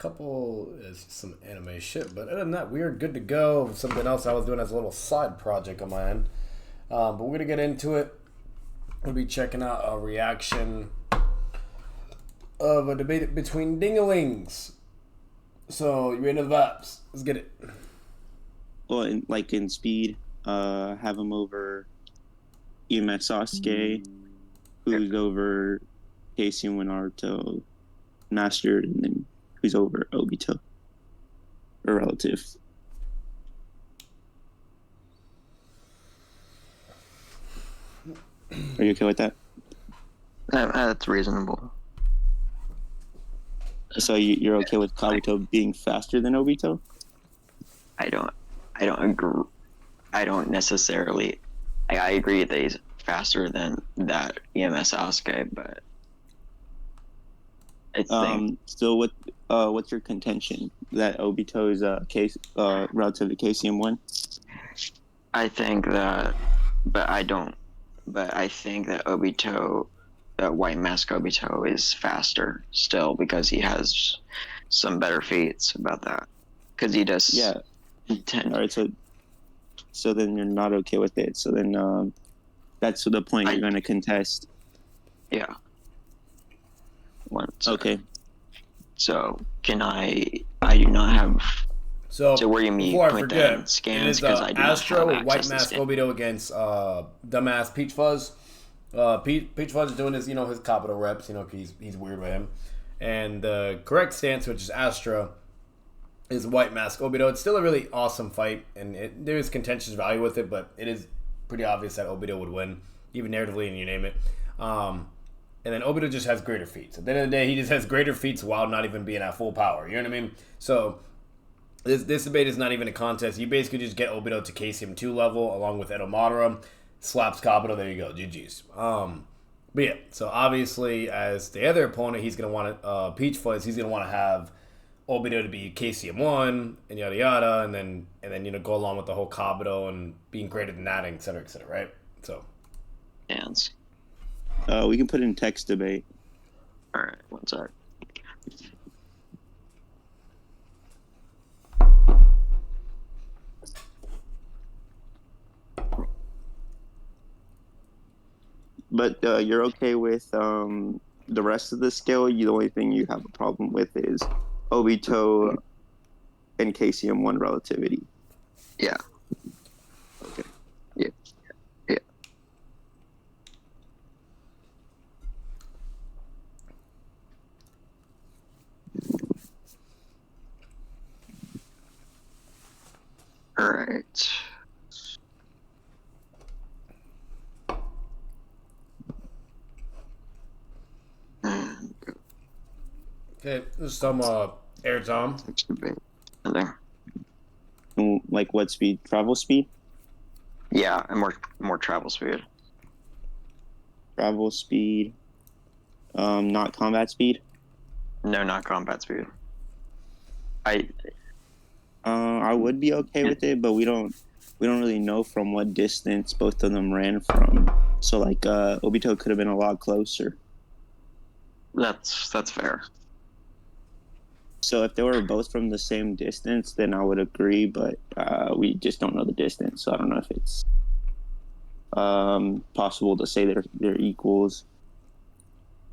couple is some anime shit, but other than that, we are good to go. Something else I was doing as a little side project on my end. But we're gonna get into it. We'll be checking out a reaction of a debate between dinglings. So you ready to the vibes? Let's get it. Well, in speed, have him over EMS Sasuke, who's over Casey and Naruto Mastered, and then who's over Obito, or relative. Are you okay with that? That's reasonable. So you're okay with Kabuto being faster than Obito? I don't agree. I don't necessarily. I agree that he's faster than that EMS Sasuke, but it's So what's your contention that Obito's case relative to KCM1? I think that, but I don't. But I think that Obito, that White Mask Obito, is faster still because he has some better feats about that. Because he does. Yeah. All right. So then you're not okay with it. So then that's the point you're going to contest. Yeah. Okay. So can I? I do not have. So where you meet before I forget, scans, it is I do Astro not have White access Mask to Obito against dumbass Peach Fuzz. Peach Fuzz is doing his his Kabuto reps, 'cause he's weird with him. And the correct stance, which is Astra, is White Mask Obito. It's still a really awesome fight, and there is contentious value with it, but it is pretty obvious that Obito would win, even narratively, and you name it. And then Obito just has greater feats. At the end of the day, he just has greater feats while not even being at full power. You know what I mean? So this debate is not even a contest. You basically just get Obito to KCM2 level along with Edo Madara, slaps Kabuto. There you go, GG's. But yeah, so obviously as the other opponent, he's gonna want to Peach Fuzz. He's gonna want to have Obito to be KCM1 and yada yada, and then go along with the whole Kabuto and being greater than that, et cetera, right? So, scans. We can put in text debate. All right, one sec. But you're okay with the rest of the scale. The only thing you have a problem with is Obito and KCM1 relativity. Yeah. Okay. Yeah. All right. okay, this is some air time. Like what speed? Travel speed? Yeah, and more travel speed. Travel speed. Not combat speed. No, not combat speed. I would be okay with it, but we don't really know from what distance both of them ran from. So like Obito could have been a lot closer. That's fair. So if they were both from the same distance, then I would agree, but we just don't know the distance, so I don't know if it's possible to say they're equals.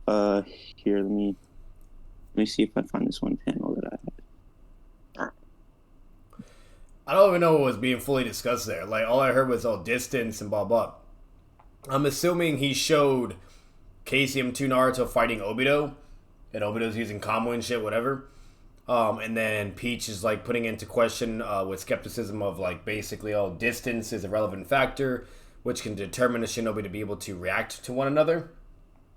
Here, let me see if I find this one panel that I had. I don't even know what was being fully discussed there. Like, all I heard was all distance and blah blah. I'm assuming he showed KCM2 Naruto fighting Obito, and Obito's using combo and shit, whatever. And then Peach is like putting into question with skepticism of like basically distance is a relevant factor, which can determine a shinobi to be able to react to one another.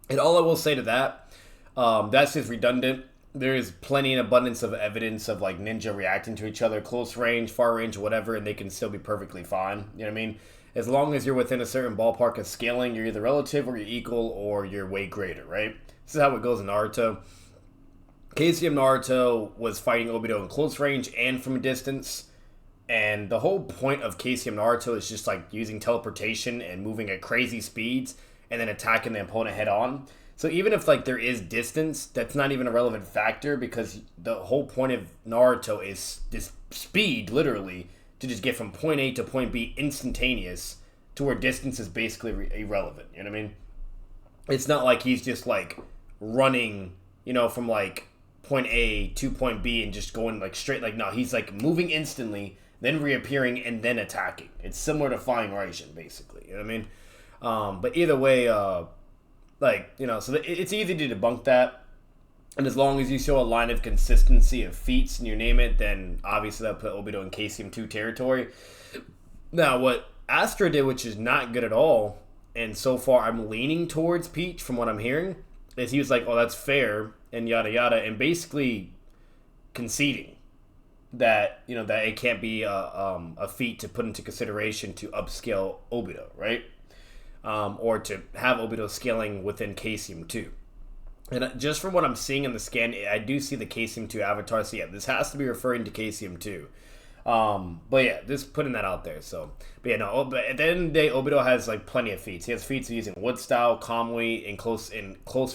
And all I will say to that, that's just redundant. There is plenty and abundance of evidence of like ninja reacting to each other, close range, far range, whatever, and they can still be perfectly fine. You know what I mean? As long as you're within a certain ballpark of scaling, you're either relative or you're equal or you're way greater, right? This is how it goes in Naruto. KCM Naruto was fighting Obito in close range and from a distance. And the whole point of KCM Naruto is just like using teleportation and moving at crazy speeds and then attacking the opponent head on. So even if like there is distance, that's not even a relevant factor because the whole point of Naruto is this speed, literally, to just get from point A to point B instantaneous, to where distance is basically irrelevant. You know what I mean? It's not like he's just like running, from like point A to point B and just going like straight. Like no, he's like moving instantly, then reappearing and then attacking. It's similar to Flying Raijin, basically. You know what I mean? But either way, so it's easy to debunk that. And as long as you show a line of consistency of feats and you name it, then obviously that'll put Obito in KCM2 territory. Now, what Astra did, which is not good at all, and so far I'm leaning towards Peach from what I'm hearing, is he was like, oh, that's fair, and yada yada, and basically conceding that, that it can't be a feat to put into consideration to upscale Obito, right? Or to have Obito scaling within KCM2. And just from what I'm seeing in the scan, I do see the KCM2 avatar. So yeah, this has to be referring to KCM2. But yeah, just putting that out there. So, but yeah, no. But at the end of the day, Obito has like plenty of feats. He has feats of using wood style, Kamui in close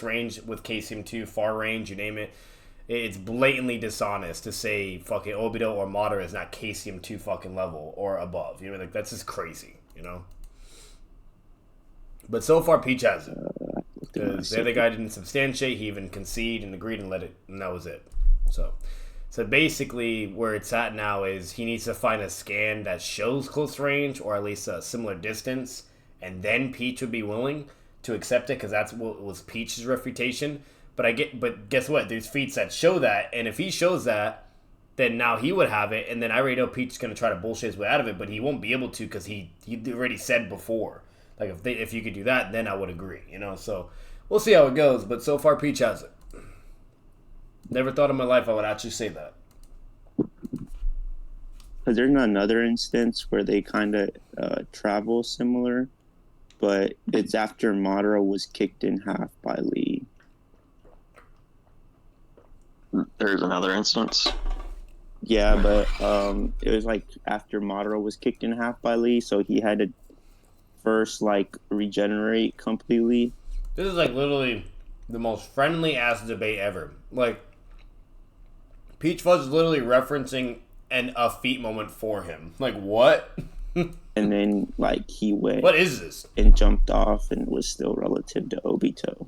range with KCM2, far range, you name it. It's blatantly dishonest to say fucking Obito or Madara is not KCM2 fucking level or above. Like that's just crazy, But so far, Peach has it. Because the other guy didn't substantiate. He even conceded and agreed and and that was it. So basically, where it's at now is he needs to find a scan that shows close range or at least a similar distance, and then Peach would be willing to accept it because that's what was Peach's refutation. But guess what? There's feats that show that, and if he shows that, then now he would have it, and then I already know Peach is going to try to bullshit his way out of it, but he won't be able to because he already said before. Like, if you could do that, then I would agree, So, we'll see how it goes, but so far, Peach has it. Never thought in my life I would actually say that. Because there's another instance where they kind of travel similar, but it's after Madara was kicked in half by Lee. There's another instance? Yeah, but it was like after Madara was kicked in half by Lee, so he had to first regenerate completely. This is literally the most friendly ass debate ever. Peach Fuzz is literally referencing a feat moment for him. What? And then he went. What is this? And jumped off and was still relative to Obito.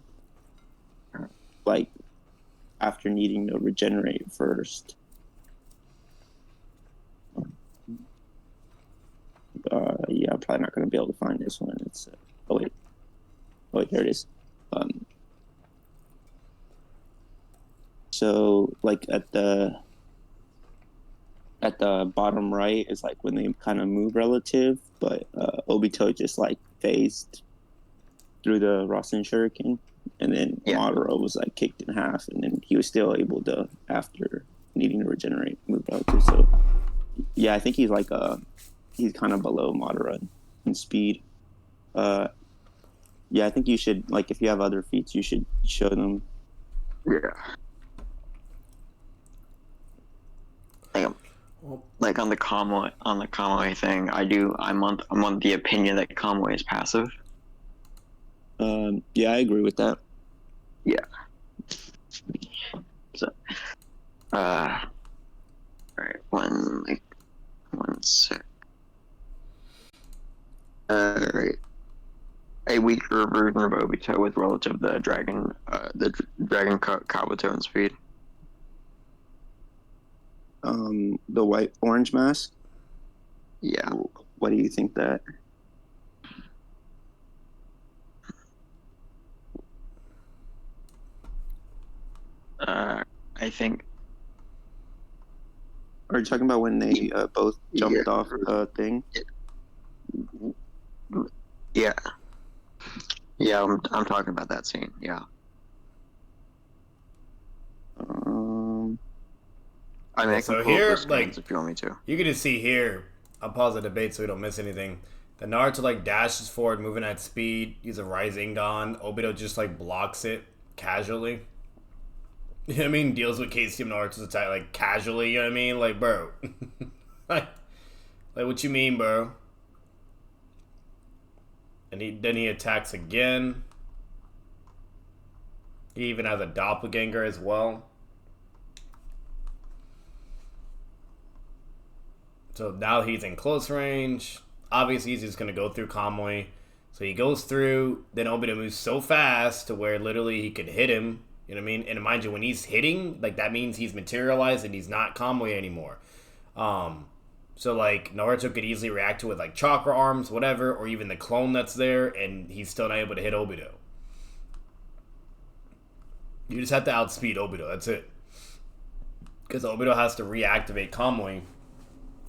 After needing to regenerate first. Yeah, I'm probably not going to be able to find this one. It's oh wait, here it is. So at the bottom right is when they kind of move relative, but Obito just phased through the Rasen Shuriken, and then Madara was kicked in half, and then he was still able to, after needing to regenerate, move relative. So yeah, I think he's he's kind of below Madara in speed. Yeah, I think you should, if you have other feats, you should show them. Yeah. On the Kamui thing, I'm on the opinion that Kamui is passive. Yeah, I agree with that. Yeah. So, alright, one sec. Alright. A weaker version of Obito with relative the dragon Kabuto and speed. The white orange mask. Yeah. What do you think that? I think. Are you talking about when they both jumped off the thing? Yeah. Yeah, I'm talking about that scene. Yeah. I mean, so here, if you want me to. You can just see here. I'll pause the debate so we don't miss anything. The Naruto dashes forward, moving at speed. Use a Rising Dawn. Obito just blocks it casually. You know what I mean? Deals with KCM Naruto's attack casually. You know what I mean? Bro. What you mean, bro? And then he attacks again. He even has a doppelganger as well. So now he's in close range. Obviously, he's just going to go through Kamui. So he goes through. Then Obito moves so fast to where literally he could hit him. You know what I mean? And mind you, when he's hitting, like that means he's materialized and he's not Kamui anymore. So like Naruto could easily react to it with like chakra arms, whatever, or even the clone that's there, and he's still not able to hit Obito. You just have to outspeed Obito. That's it. Because Obito has to reactivate Kamui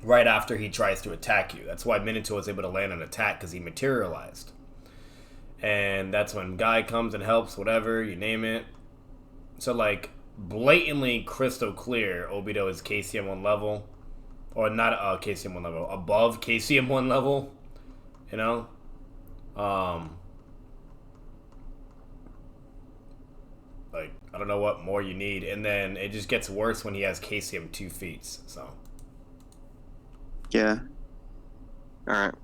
right after he tries to attack you. That's why Minato was able to land an attack, because he materialized. And that's when Guy comes and helps, whatever, you name it. So, like, blatantly crystal clear, Obito is KCM 1 level. Or not KCM 1 level, above KCM 1 level. You know? Like, I don't know what more you need. And then it just gets worse when he has KCM 2 feats, so. Yeah. Alright.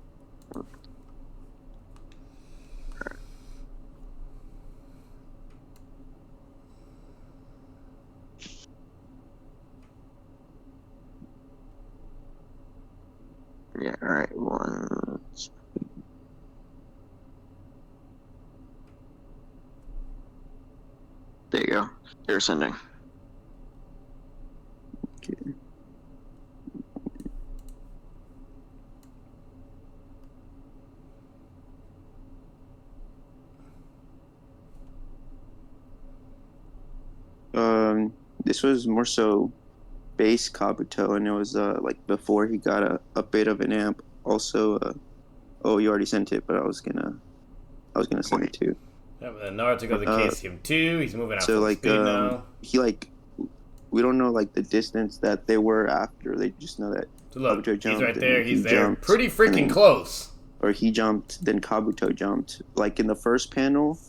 Yeah, alright, one. There you go. You're sending. Okay. This was more so base Kabuto, and it was like before he got a bit of an amp. Also, oh, you already sent it, but I was gonna send it too. Yeah, and Naruto goes to KCM 2. He's moving at So full like speed now. he like we don't know like the distance that they were after. They just know that So look, Kabuto jumped. he's right there. He He's there. jumped, Pretty freaking then, close. Or he jumped, then Kabuto jumped. Like in the first panel,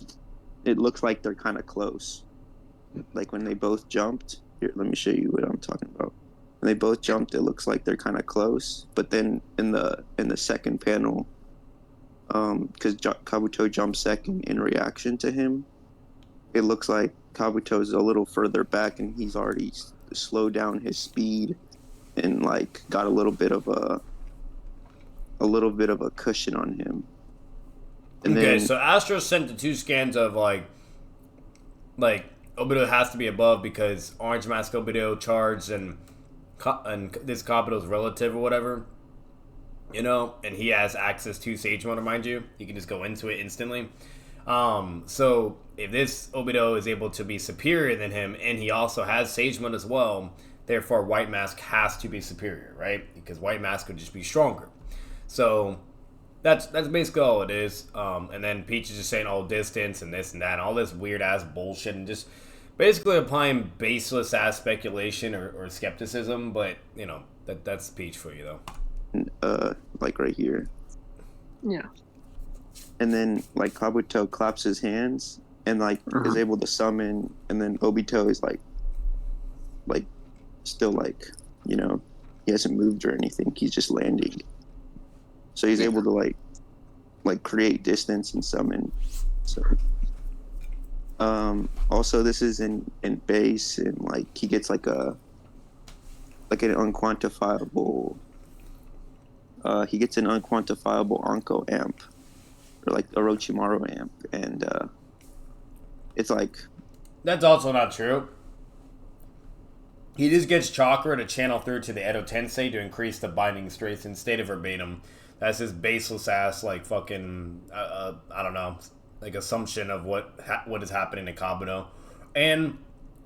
it looks like they're kind of close. Like when they both jumped. Here, let me show you what I'm talking about. When they both jumped, it looks like they're kind of close. But then in the second panel, because Kabuto jumped second in reaction to him, it looks like Kabuto's a little further back, and he's already slowed down his speed and like got a little bit of a cushion on him. And okay, then, so Astro sent the 2 scans of like Obito has to be above because Orange Mask Obito charged and this Kabuto's relative or whatever, you know, and he has access to Sage Mode, mind you. He can just go into it instantly. So if this Obito is able to be superior than him, and he also has Sage Mode as well, therefore White Mask has to be superior, right? Because White Mask would just be stronger. So that's basically all it is. And then Peach is just saying all distance and this and that and all this weird ass bullshit and just basically applying baseless ass speculation or skepticism. But you know that's Peach for you though. like right here. Yeah. And then like Kabuto claps his hands and like is able to summon, and then Obito is like still like, you know, he hasn't moved or anything. He's just landing. So he's able to like create distance and summon. So also this is in base, and like he gets like an unquantifiable Anko amp, or like Orochimaru amp, and it's like that's also not true. He just gets chakra to channel through to the Edo Tensei to increase the binding strength instead of verbatim. That's his baseless ass, like, fucking, I don't know, like, assumption of what is happening to Kabuto. And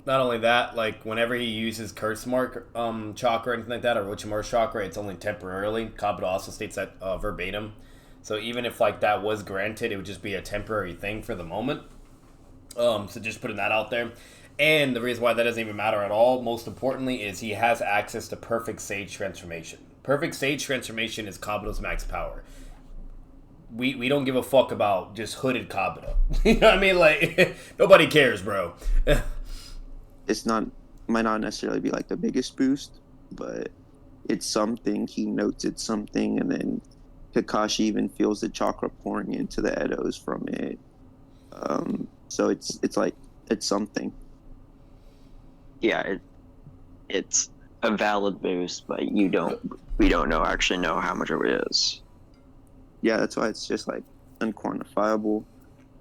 not only that, like, whenever he uses Curse Mark chakra or anything like that, or Orochimaru's chakra, it's only temporarily. Kabuto also states that verbatim. So even if, like, that was granted, it would just be a temporary thing for the moment. So just putting that out there. And the reason why that doesn't even matter at all, most importantly, is he has access to Perfect Sage Transformation. Perfect Sage Transformation is Kabuto's max power. We don't give a fuck about just hooded Kabuto. You know what I mean? Like, nobody cares, bro. It's might not necessarily be like the biggest boost, but it's something. He notes it's something, and then Kakashi even feels the chakra pouring into the Edos from it. So it's like it's something. Yeah, it's a valid boost, but we don't actually know how much it is. Yeah, that's why it's just like unquantifiable,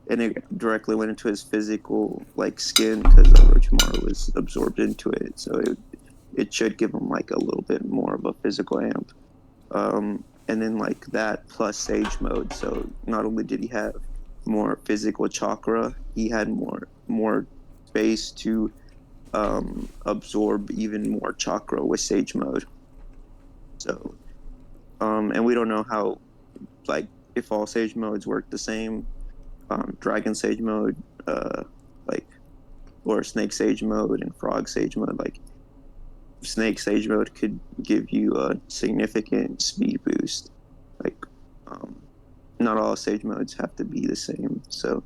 and it directly went into his physical like skin because Orochimaru was absorbed into it, so it should give him like a little bit more of a physical amp. And then like that plus Sage mode, so not only did he have more physical chakra, he had more space to absorb even more chakra with Sage mode. So, and we don't know how like if all Sage modes work the same. Dragon Sage mode, like or Snake Sage mode and Frog Sage mode, like Snake Sage mode could give you a significant speed boost. Like, um, not all Sage modes have to be the same, so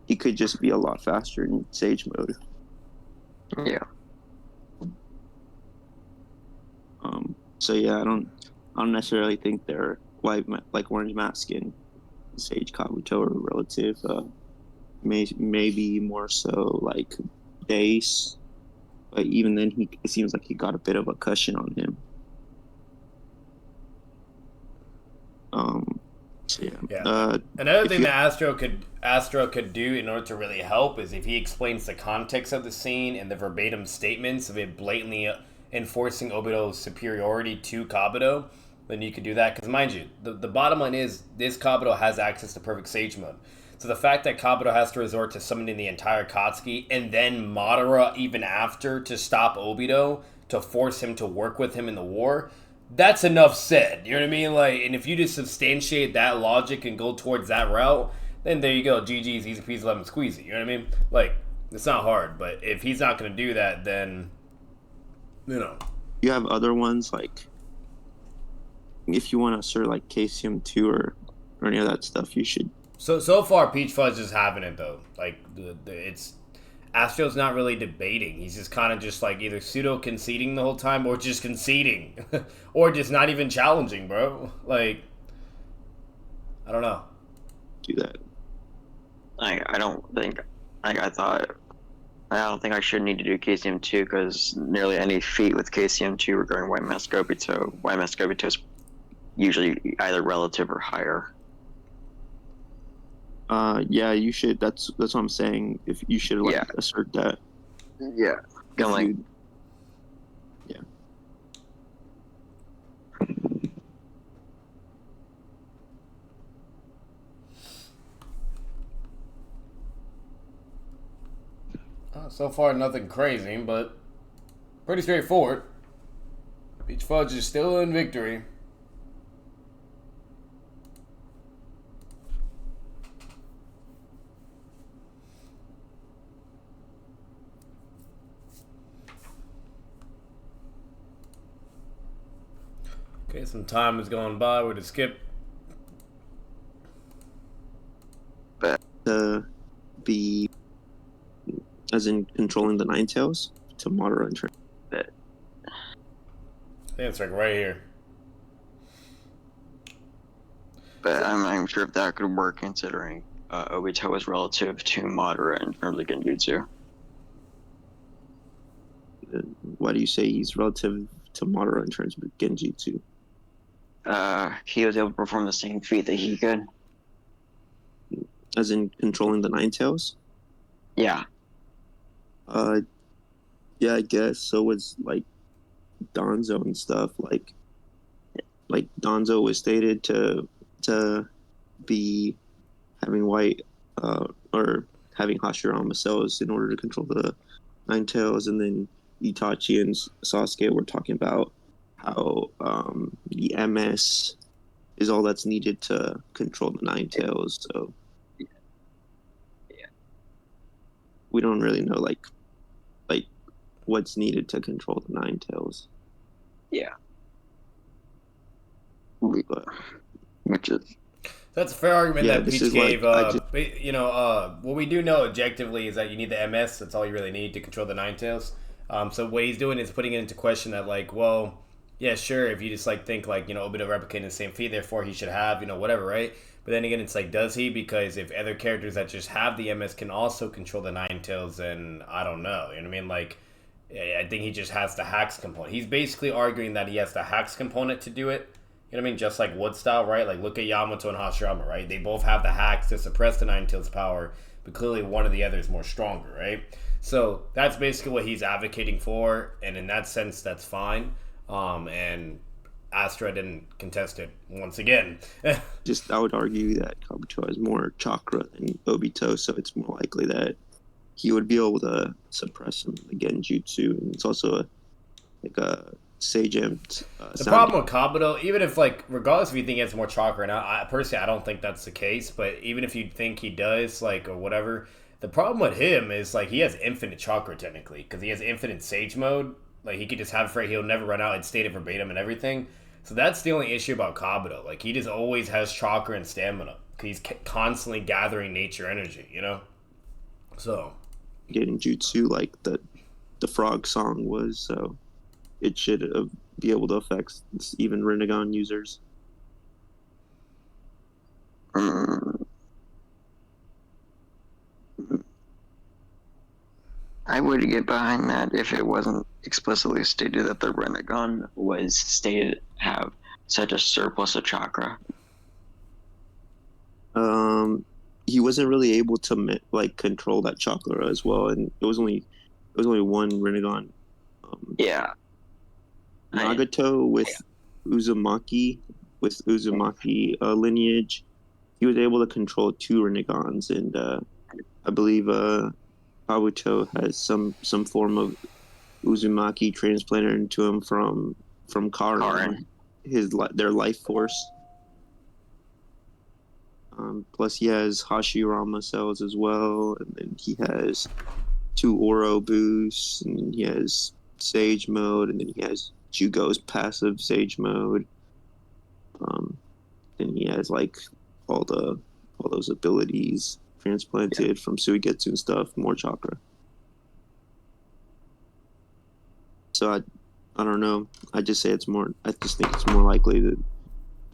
he could just be a lot faster in Sage mode. Yeah. So yeah, I don't necessarily think they're like Orange Mask and Sage Kabuto are relative. Maybe more so like Dace, but even then, it seems like he got a bit of a cushion on him. So yeah. Yeah. Another thing that Astro could do in order to really help is if he explains the context of the scene and the verbatim statements of it blatantly enforcing Obito's superiority to Kabuto, then you could do that. Because mind you, the bottom line is this Kabuto has access to perfect Sage mode. So the fact that Kabuto has to resort to summoning the entire Katsuki and then Madara even after to stop Obito to force him to work with him in the war, that's enough said. You know what I mean? Like, and if you just substantiate that logic and go towards that route, then there you go. GG's, easy peasy, lemon squeezy. You know what I mean? Like, it's not hard. But if he's not going to do that, then, you know. You have other ones, like, if you want to assert, like, KCM 2 or any of that stuff, you should. So far, Peach Fuzz is having it, though. Like, it's... Astro's not really debating. He's just kind of just like either pseudo conceding the whole time or just conceding. Or just not even challenging, bro. Like, I don't know. Do that. I don't think I don't think I should need to do KCM 2 because nearly any feat with KCM 2 regarding White Mask Obito is usually either relative or higher. Yeah, you should. That's what I'm saying. If you should assert that. Yeah. Yeah. So far, nothing crazy, but pretty straightforward. Peach Fudge is still in victory. Okay, some time has gone by. We're to skip. Be as in controlling the Nine Tails to Madara and turn. I think it's like right here. But I'm sure if that could work considering Obito is relative to Madara in terms of Genjutsu. Why do you say he's relative to Madara in terms of Genjutsu? He was able to perform the same feat that he could. As in controlling the Nine Tails? Yeah. Yeah, I guess. So was like Donzo and stuff. Like Donzo was stated to be having white or having Hashirama cells in order to control the Nine Tails, and then Itachi and Sasuke were talking about how the MS is all that's needed to control the Nine Tails. So we don't really know like what's needed to control the Nine Tails. Yeah. But, which is that's a fair argument that Peach gave. Like, what we do know objectively is that you need the MS. That's all you really need to control the Nine Tails. So what he's doing is putting it into question that like, well, yeah, sure, if you just like think like, Obito replicating the same feat, therefore he should have, whatever, right? But then again, it's like, does he? Because if other characters that just have the MS can also control the Nine Tails, then I don't know. You know what I mean? Like, I think he just has the hacks component. He's basically arguing that he has the hacks component to do it. You know what I mean? Just like Wood style, right? Like, look at Yamato and Hashirama, right? They both have the hacks to suppress the Nine Tails power, but clearly one or the other is more stronger, right? So that's basically what he's advocating for, and in that sense, that's fine. And Astra didn't contest it once again. Just I would argue that Kabuto has more chakra than Obito, so it's more likely that he would be able to suppress him the Genjutsu. And it's also like a Sage Amped. The problem with Kabuto, even if like, regardless if you think he has more chakra or not, I personally I don't think that's the case. But even if you think he does, like or whatever, the problem with him is like he has infinite chakra technically because he has infinite Sage mode. Like he could just have it for he'll never run out. It's stated verbatim and everything. So that's the only issue about Kabuto. Like he just always has chakra and stamina. He's constantly gathering nature energy, you know. So Genjutsu like the frog song was, so it should be able to affect even Rinnegan users. I would get behind that if it wasn't explicitly stated that the Rinnegan was stated to have such a surplus of chakra. He wasn't really able to like control that chakra as well, and it was only one Rinnegan. Yeah. Nagato with Uzumaki lineage, he was able to control 2 Rinnegans, and I believe Kabuto has some form of Uzumaki transplanted into him from Karin, their life force. Plus, he has Hashirama cells as well, and then he has 2 Oro boosts, and he has Sage mode, and then he has Jugo's passive Sage mode. Then he has like all those abilities transplanted from Suigetsu and stuff, more chakra. So I don't know. I just say it's more. I just think it's more likely that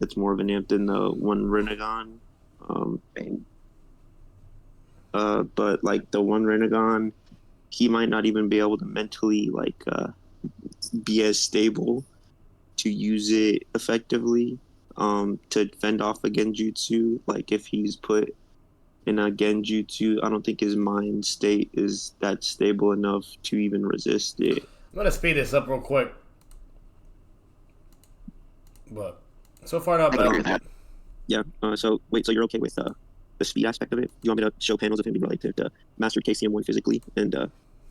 it's more of an amp than the one Rinnegan. But like the one Rinnegan, he might not even be able to mentally like be as stable to use it effectively to fend off a Genjutsu. Like if he's put in a Genjutsu, I don't think his mind state is that stable enough to even resist it. I'm gonna speed this up real quick, but so far not bad. Yeah. So wait. So you're okay with the speed aspect of it? You want me to show panels of him being relative to Master KCM1 physically and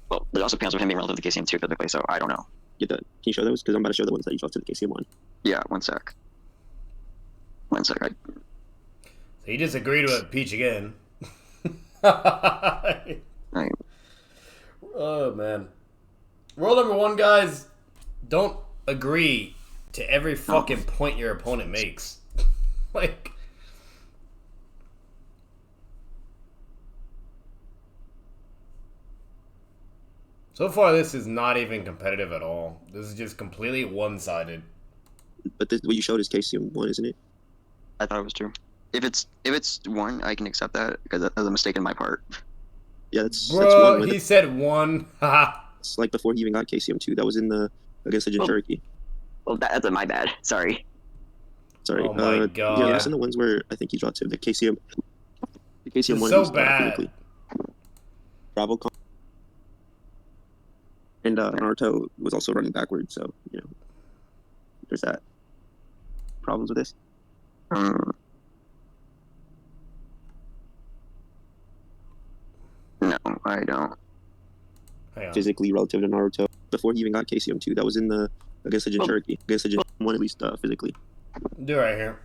well, there's also panels of him being relative to KCM2 physically, so I don't know. Can you show those? Because I'm about to show the ones that you draw to the KCM1. Yeah, one sec. So he just agreed with Peach again. Oh man. Rule number 1, guys, don't agree to every fucking point your opponent makes. Like, so far this is not even competitive at all. This is just completely one-sided. But what you showed is KCM1, isn't it? I thought it was 2. If it's 1, I can accept that because that was a mistake on my part. Yeah, that's 1. He said 1. It's like before he even got KCM2. That was against the Jinchuriki. Well, that's my bad. Sorry. Oh my god. Yeah, that's in the ones where I think he draw 2. The KCM1 it's so bad. Travel and Naruto was also running backwards, so there's that. Problems with this? No, I don't. Physically relative to Naruto. Before he even got KCM2, that was against the Jinchuriki. Against the Jinchuriki, at least physically. Do right here.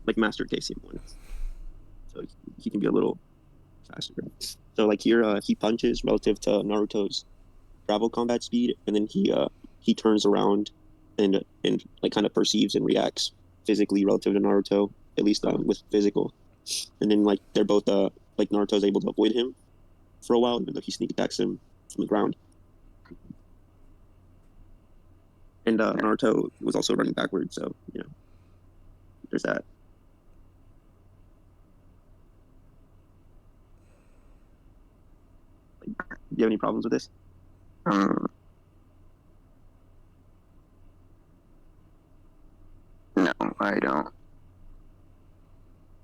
Like Master KCM1. So he can be a little faster. So like here, he punches relative to Naruto's travel combat speed, and then he turns around and like kind of perceives and reacts physically relative to Naruto, at least with physical. And then like they're both like Naruto's able to avoid him for a while, even though he sneak attacks him from the ground. And Naruto was also running backwards, so there's that. you have any problems with this? Um, no, I don't.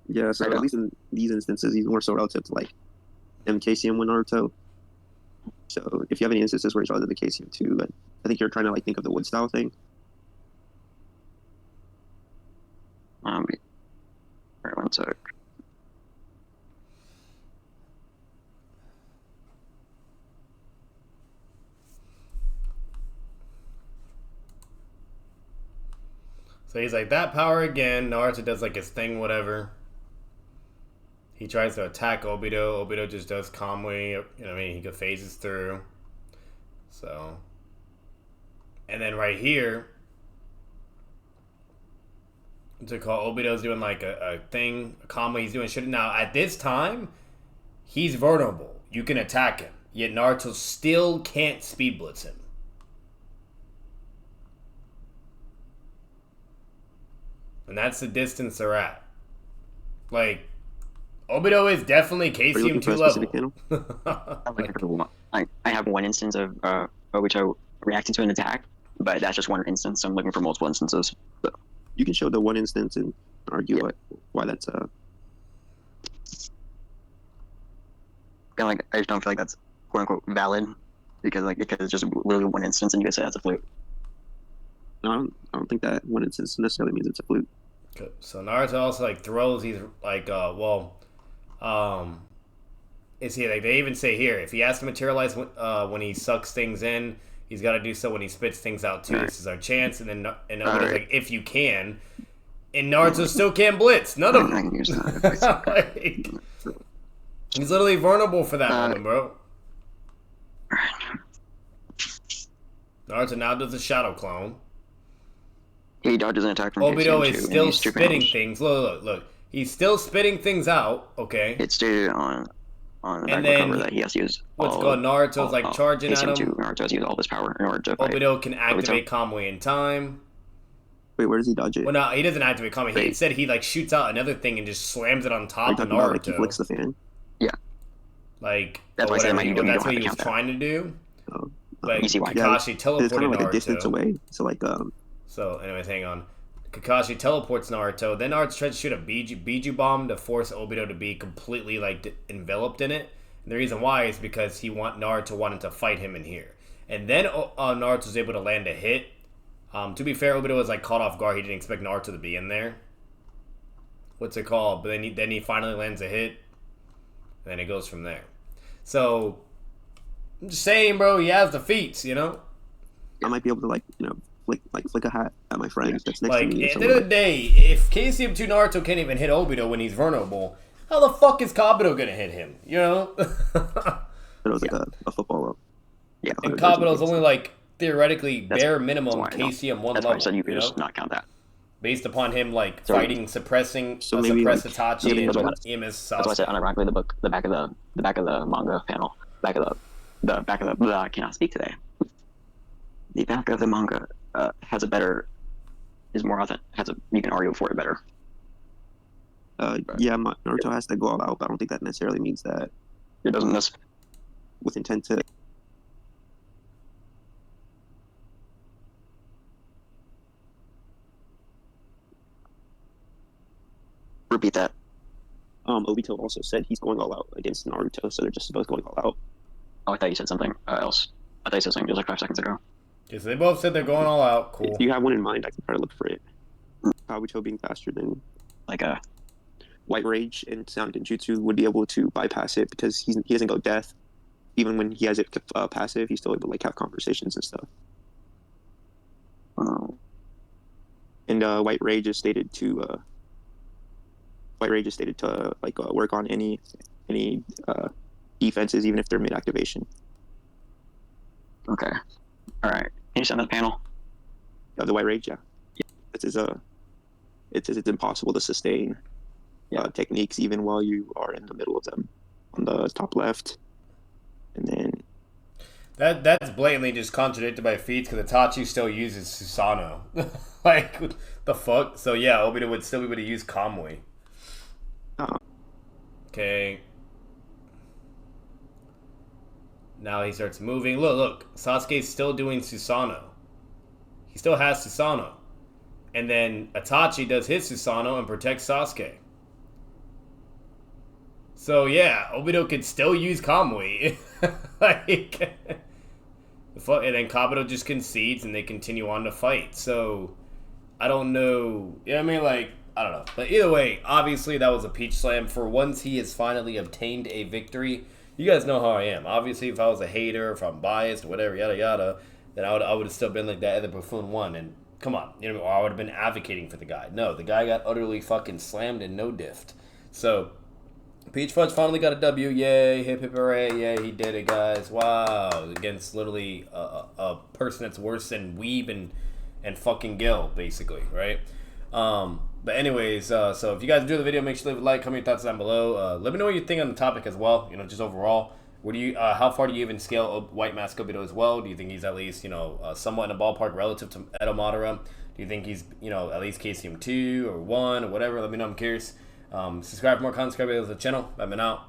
Yeah, so I at don't. least in these instances, he's more so relative to like MKCM with Naruto. So if you have any instances where he's relative to KCM too, but I think you're trying to like think of the wood style thing. Wait, one sec. So he's like, that power again. Naruto does like his thing, whatever. He tries to attack Obito. Obito just does calmly. You know what I mean? He phases through. So. And then right here, to call Obito's doing like a thing, calmly. He's doing shit. Now, at this time, he's vulnerable. You can attack him. Yet Naruto still can't speed blitz him. And that's the distance they're at. Like, Obito is definitely KCM 2 level. I have one instance of Obito reacting to an attack, but that's just one instance. I'm looking for multiple instances. So. You can show the one instance and argue why that's like I just don't feel like that's quote unquote valid because it's just literally one instance and you guys say that's a fluke. No, I don't think that one instance necessarily means it's a fluke. Okay. So Naruto also like throws these like is he like they even say here if he has to materialize when he sucks things in, he's got to do so when he spits things out too. Right. This is our chance, and then Obito's like if you can, and Naruto still can't blitz. None of them. Like, he's literally vulnerable for that moment, bro. Naruto now does a shadow clone. He dodges an attack from Obito is still spitting things. Look. He's still spitting things out. Okay. It's stated on the back cover that he has to use. What's called Naruto's like charging at him. Naruto has to use all this power in order to fight. Obito can activate Kamui in time. Wait, where does he dodge it? Well, no, he doesn't activate Kamui. Instead, he like shoots out another thing and just slams it on top of Naruto. About, like, he flicks the fan. Yeah. Like that's why that's what he was trying to do. Oh. Like Kakashi teleported it's kind of like Naruto. A distance away. So So anyways, hang on. Kakashi teleports Naruto. Then Naruto tries to shoot a Biju bomb to force Obito to be completely like enveloped in it. And the reason why is because Naruto wanted to fight him in here. And then Naruto was able to land a hit. To be fair, Obito was like caught off guard. He didn't expect Naruto to be in there. What's it called? But then he finally lands a hit. And then it goes from there. So I'm just saying, bro, he has the feats, you know? I might be able to flick a hat at my friend that's next to me. At the end of the day, if KCM2 Naruto can't even hit Obito when he's vulnerable, how the fuck is Kabuto gonna hit him? You know? It was like a football up. Yeah. And Kabuto's only like theoretically bare minimum KCM 1 level. That's why I said you could just not count that. Based upon him like fighting, suppressing, suppress Itachi and EMS. That's why I said unironically the back of the manga panel, the back of the I cannot speak today. The back of the manga has a better, is more authentic. You can argue for it better. Naruto has to go all out, but I don't think that necessarily means that it doesn't with intent to. Repeat that. Obito also said he's going all out against Naruto, so they're just both going all out. Oh, I thought you said something else. I thought you said something just like 5 seconds ago. Okay, so they both said they're going all out. Cool. If you have one in mind, I can try to look for it. Kabuto being faster than White Rage and Sound Genjutsu would be able to bypass it because he doesn't go death. Even when he has it passive, he's still able to like have conversations and stuff. And White Rage is stated to work on any defenses, even if they're mid activation. Okay. All right. Can you send that panel? The White Rage, yeah. It's impossible to sustain techniques even while you are in the middle of them. On the top left, and then that's blatantly just contradicted by feats because Itachi still uses Susanoo. Like the fuck. So yeah, Obito would still be able to use Kamui. Okay. Now he starts moving. Look. Sasuke's still doing Susanoo. He still has Susanoo. And then Itachi does his Susanoo and protects Sasuke. So yeah, Obito could still use Kamui. Like, and then Kabuto just concedes and they continue on to fight. So I don't know. You know what I mean? Like, I don't know. But either way, obviously that was a peach slam. For once he has finally obtained a victory. You guys know how I am. Obviously, if I was a hater, if I'm biased, whatever, yada yada, then I would have still been like that other buffoon won. And come on, you know, or I would have been advocating for the guy. No, the guy got utterly fucking slammed and no diffed. So Peach Fudge finally got a W. Yay, hip hip hooray, yay, he did it, guys. Wow, against literally a person that's worse than Weeb and fucking Gil, basically, right? But anyways, so if you guys enjoy the video, make sure to leave a like, comment your thoughts down below. Let me know what you think on the topic as well, you know, just overall. What do you, how far do you even scale White Mask Obito as well? Do you think he's at least, you know, somewhat in a ballpark relative to Edo Madara? Do you think he's, you know, at least KCM 2 or 1 or whatever? Let me know, I'm curious. Subscribe for more content, subscribe to the channel. I've been out.